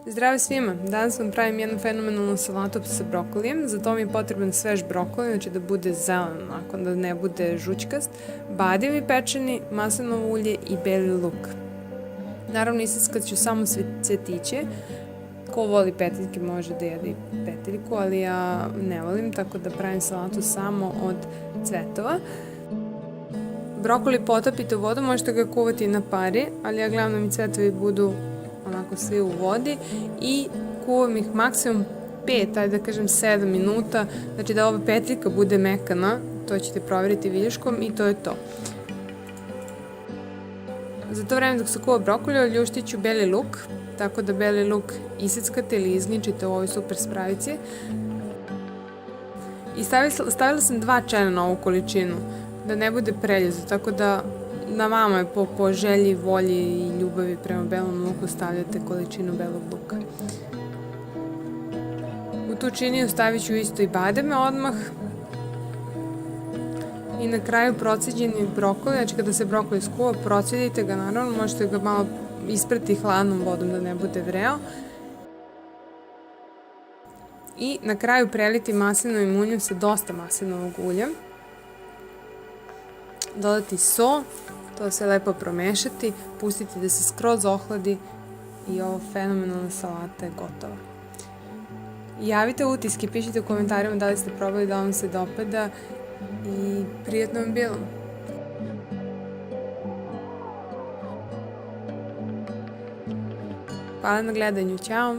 Zdravo svima! Danas vam pravim jednu fenomenalnu salatu sa brokolijem. Za to mi je potreban svež brokoli, znači da bude zelen, nakon da ne bude žućkast, bademi pečeni, maslinovo ulje i beli luk. Naravno, isiskat ću samo cvetiće. Ko voli peteljke može da jede i peteljku, ali ja ne volim, tako da pravim salatu samo od cvetova. Brokoli potopite u vodu, možete ga kuvati na pari, ali ja gledam da mi cvetovi budu onako svi u vodi i kuvam ih maksimum 5, ajde da kažem 7 minuta, znači da ova peteljka bude mekana, to ćete provjeriti vilješkom i to je to. Za to vreme dok se kuva brokoli, oljuštit ću beli luk, tako da beli luk iseckate ili izničite u ovoj super spravici. I stavila sam 2 čena na ovu količinu, da ne bude preljezo, tako da na vama je po želji, volji i ljubavi prema belom luku stavljate količinu belog luka. U tu činiju stavit ću isto i bademe odmah. I na kraju procedjeni brokoli, znači kada se brokoli skuva, procedite ga naravno, možete ga malo isprati hladnom vodom da ne bude vreo. I na kraju preliti maslinovim uljem sa dosta maslinovog ulja. Dodati so, to se lepo promešati, pustiti da se skroz ohladi i ovo fenomenalna salata je gotova. Javite utiske, pišite u komentarima da li ste probali, da vam se dopada i prijatno vam bilo. Hvala na gledanju, ćao!